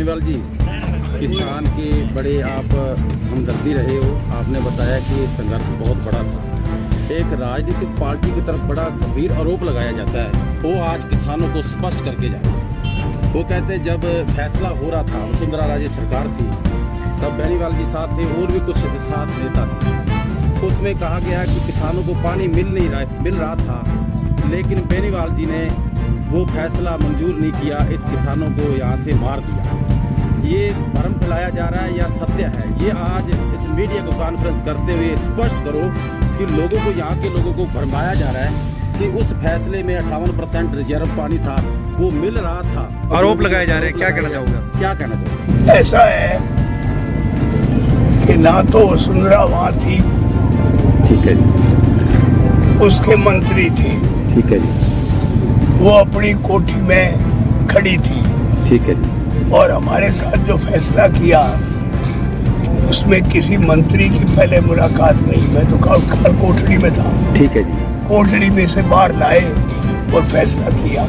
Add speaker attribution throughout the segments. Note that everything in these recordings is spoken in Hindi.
Speaker 1: बेनीवाल जी, किसान के बड़े आप हमदर्दी रहे हो। आपने बताया कि ये संघर्ष बहुत बड़ा था। एक राजनीतिक पार्टी की तरफ बड़ा गंभीर आरोप लगाया जाता है, वो आज किसानों को स्पष्ट करके जाए। वो कहते हैं जब फैसला हो रहा था, वसुंधरा राजे सरकार थी, तब बेनीवाल जी साथ थे और भी कुछ साथ नेता थे। उसमें कहा गया कि किसानों को पानी मिल रहा था, लेकिन बेनीवाल जी ने वो फैसला मंजूर नहीं किया, इस किसानों को यहाँ से मार दिया। ये भ्रम फैलाया जा रहा है या सत्य है? ये आज इस मीडिया को कॉन्फ्रेंस करते हुए स्पष्ट करो कि लोगों को, यहाँ के लोगों को भरमाया जा रहा है कि उस फैसले में 58% रिजर्व पानी था, वो मिल रहा था।
Speaker 2: आरोप लगाए जा रहे हैं, क्या कहना चाहोगे?
Speaker 1: क्या कहना चाहोगे?
Speaker 3: ऐसा है कि ना तो वसुंधरा वहाँ थी,
Speaker 1: ठीक है जी,
Speaker 3: उसके मंत्री थे,
Speaker 1: ठीक है जी,
Speaker 3: वो अपनी कोठी में खड़ी थी,
Speaker 1: ठीक है जी,
Speaker 3: और हमारे साथ जो फैसला किया उसमें किसी मंत्री की पहले मुलाकात नहीं। मैं तो खाल कोठड़ी में था,
Speaker 1: ठीक है जी,
Speaker 3: कोठड़ी में से बाहर लाए और फैसला किया।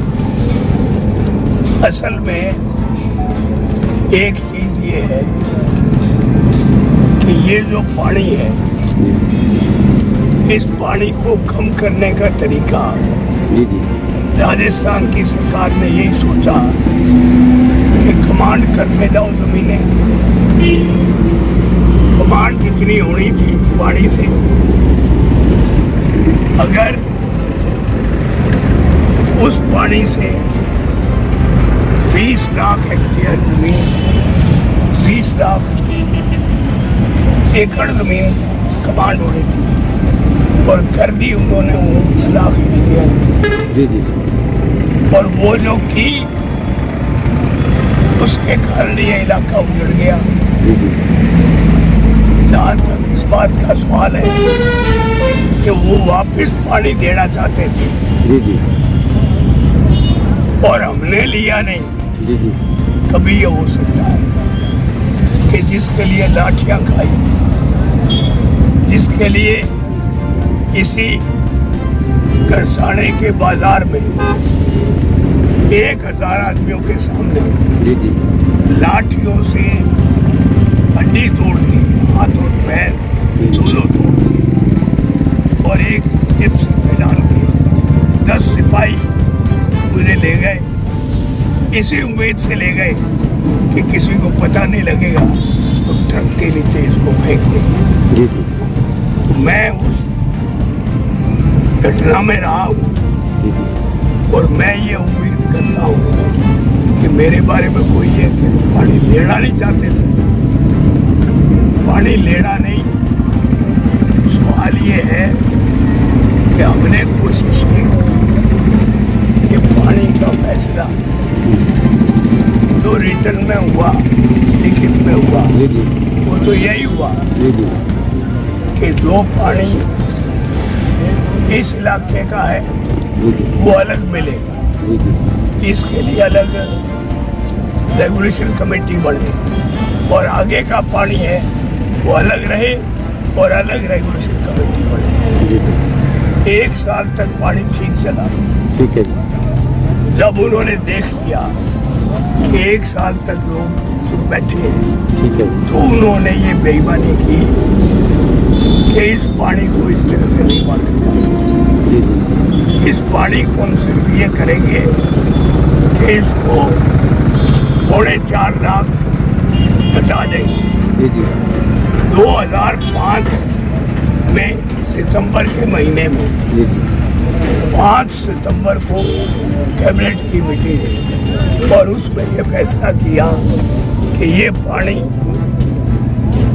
Speaker 3: असल में एक चीज ये है कि ये जो पानी है, इस पानी को कम करने का तरीका
Speaker 1: जी जी,
Speaker 3: राजस्थान की सरकार ने यही सोचा कि कमांड करते जाओ जमीनें। कमांड जितनी होनी थी पानी से, अगर उस पानी से 20 लाख हेक्टेयर जमीन, 20 लाख एकड़ जमीन कमांड होनी थी, और कर दी उन्होंने 19 लाख हेक्टेयर।
Speaker 1: जी जी,
Speaker 3: और वो जो की, उसके कारण ये इलाका उजड़ गया।
Speaker 1: जी जी,
Speaker 3: जहाँ तक इस बात का सवाल है कि वो वापस पानी देना चाहते थे,
Speaker 1: जी जी,
Speaker 3: और हमने लिया नहीं।
Speaker 1: जी जी,
Speaker 3: कभी ये हो सकता है कि जिसके लिए लाठियां खाई, जिसके लिए इसी गरसाने के बाजार में 1000 आदमियों के सामने
Speaker 1: जी जी,
Speaker 3: लाठियों से हड्डी तोड़ के, हाथ और पैर दोनों तोड़ के, और एक जिप्सी में डाल के 10 सिपाही मुझे ले गए। इसी उम्मीद से ले गए कि किसी को पता नहीं लगेगा तो ट्रक के नीचे इसको फेंक देंगे।
Speaker 1: जी जी,
Speaker 3: तो मैं उस घटना में रहा हूँ,
Speaker 1: जी जी,
Speaker 3: और मैं ये उम्मीद करता हूँ कि मेरे बारे में कोई है कि पानी लेना नहीं चाहते थे। पानी लेना नहीं, सवाल ये है कि हमने कोशिश ये की कि पानी का फैसला जो रिटर्न में हुआ, लिखित में हुआ,
Speaker 1: जी जी,
Speaker 3: वो तो यही हुआ
Speaker 1: जी जी,
Speaker 3: कि जो पानी इस इलाके का है
Speaker 1: जी जी,
Speaker 3: वो अलग मिले।
Speaker 1: जी जी,
Speaker 3: इसके लिए अलग रेगुलेशन कमेटी बने, और आगे का पानी है वो अलग रहे और अलग रेगुलेशन कमेटी बने।
Speaker 1: जी जी,
Speaker 3: 1 साल तक पानी ठीक चला।
Speaker 1: ठीक है जी,
Speaker 3: जब उन्होंने देख लिया कि 1 साल तक लोग चुप बैठे हैं,
Speaker 1: ठीक है जी,
Speaker 3: तो उन्होंने ये बेईमानी की कि इस पानी को इस तरह से नहीं बांटेगा।
Speaker 1: जी जी,
Speaker 3: इस पानी को हम सिर्फ ये करेंगे कि इसको 4.5 लाख घटा देंगे।
Speaker 1: जी जी,
Speaker 3: 2005 में सितंबर के महीने में,
Speaker 1: जी जी,
Speaker 3: 5 सितंबर को कैबिनेट की मीटिंग हुई, और उसमें ये फैसला किया कि ये पानी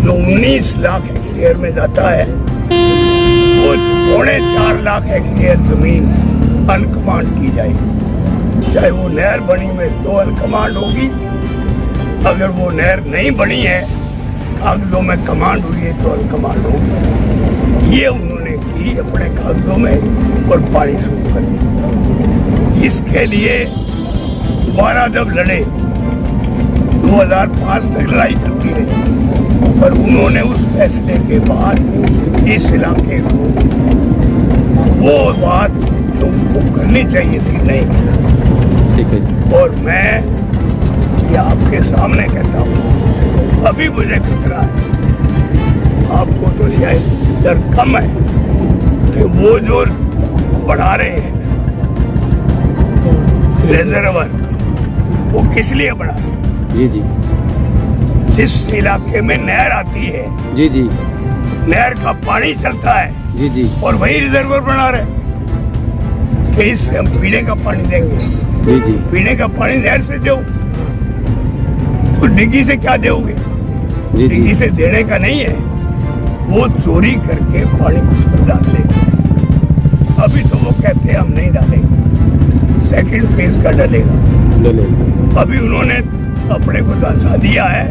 Speaker 3: जो 19 लाख हेक्टेयर में जाता है, वो 4.5 लाख हेक्टेयर जमीन अनकमांड की जाएगी। चाहे वो नहर बनी में तो अनकमांड होगी, अगर वो नहर नहीं बनी है, कागजों में कमांड हुई है, तो अनकमांड होगी। ये उन्होंने की अपने कागजों में, और पानी शुरू कर दी। इसके लिए दोबारा जब लड़े, 2005 तक लड़ाई चलती रही, पर उन्होंने उस फैसले के बाद इस इलाके को वो बात जो उनको करनी चाहिए थी नहीं।
Speaker 1: ठीक है जी,
Speaker 3: और मैं ये आपके सामने कहता हूँ, अभी मुझे खतरा है। आपको तो शायद डर कम है कि वो जो बढ़ा रहे हैं रिजर्वर, वो किस लिए बढ़ा रहे हैं?
Speaker 1: जी जी
Speaker 3: जिस इलाके में नहर आती है,
Speaker 1: जी जी
Speaker 3: नहर का पानी चलता है
Speaker 1: जी जी
Speaker 3: और वही रिजर्वर बना रहे कि इससे हम पीने का पानी देंगे।
Speaker 1: जी जी
Speaker 3: पीने का पानी नहर से दो, तो डिग्गी से क्या दोगे?
Speaker 1: जी
Speaker 3: डिग्गी
Speaker 1: जी
Speaker 3: से देने का नहीं है, वो चोरी करके पानी उसमें डाल लेगा। अभी तो वो कहते हैं हम नहीं डालेंगे, सेकंड फेज का डलेगा।
Speaker 1: डलेगा।
Speaker 3: अभी उन्होंने अपने को दर्शा दिया है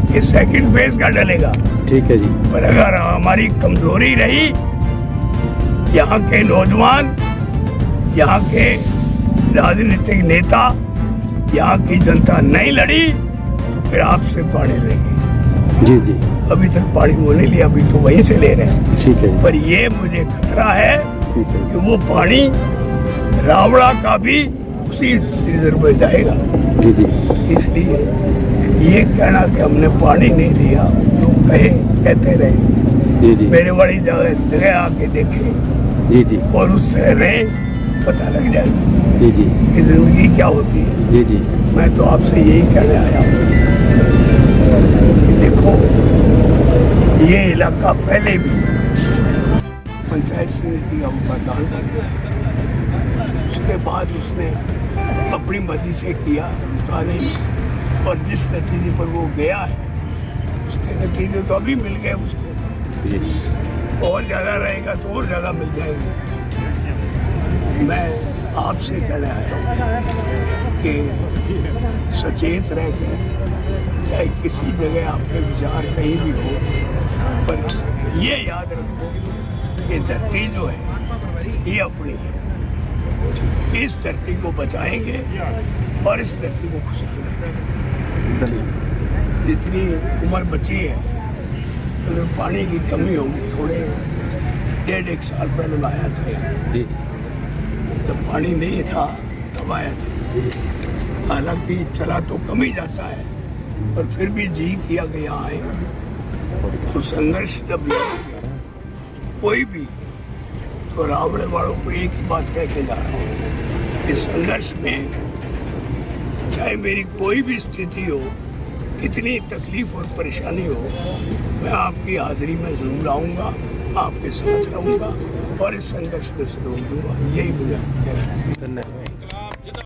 Speaker 3: कि सेकंड फेज का डलेगा।
Speaker 1: ठीक है जी।
Speaker 3: पर अगर हमारी कमजोरी रही, यहाँ के नौजवान, यहाँ के राजनीतिक नेता, यहाँ की जनता नहीं लड़ी तो फिर आपसे पानी लेंगे।
Speaker 1: जी जी
Speaker 3: अभी तक पानी वो नहीं लिया, अभी तो वहीं से ले रहे हैं।
Speaker 1: ठीक है जी।
Speaker 3: पर ये मुझे खतरा है
Speaker 1: ठीक है
Speaker 3: कि वो पानी रावड़ा का भी उसी रिजर्व में जाएगा।
Speaker 1: जी जी
Speaker 3: इसलिए ये कहना कि हमने पानी नहीं लिया, तो कहते रहे।
Speaker 1: जी जी
Speaker 3: मेरे बड़ी जगह आके देखे
Speaker 1: जी जी
Speaker 3: और उससे रहे, पता लग जाएगा
Speaker 1: जी जी
Speaker 3: कि जिंदगी क्या होती है।
Speaker 1: जी जी
Speaker 3: मैं तो आपसे यही कहने आया हूँ कि देखो, ये इलाका पहले भी पंचायत समिति का मतदान कर गया, उसके बाद उसने अपनी मर्जी से किया, रुका नहीं, और जिस नतीजे पर वो गया है उसके नतीजे तो अभी मिल गए उसको।
Speaker 1: जी
Speaker 3: और ज़्यादा रहेगा तो और ज़्यादा मिल जाएंगे। मैं आपसे कहने आया हूँ कि सचेत रह के, चाहे किसी जगह आपके विचार कहीं भी हो, पर ये याद रखो कि धरती जो है ये अपनी है। इस धरती को बचाएंगे और इस धरती को खुशहाल रखेंगे। जितनी उम्र बची है, अगर पानी की कमी होगी, थोड़े 1.5 साल पहले मैं आया था यहाँ,
Speaker 1: जी जी
Speaker 3: जब पानी नहीं था तब आया था। हालांकि चला तो कम ही जाता है, पर फिर भी जी किया कि यहाँ आए। तो संघर्ष जब लड़ेंगे कोई भी, तो रावड़े वालों को एक ही बात कह के जा रहा हूँ कि संघर्ष में चाहे मेरी कोई भी स्थिति हो, कितनी तकलीफ और परेशानी हो, मैं आपकी हाजिरी में जरूर आऊँगा, आपके साथ रहूँगा और इस संघर्ष में सहयोग दूंगा। यही मुझे कहना है।
Speaker 2: धन्यवाद।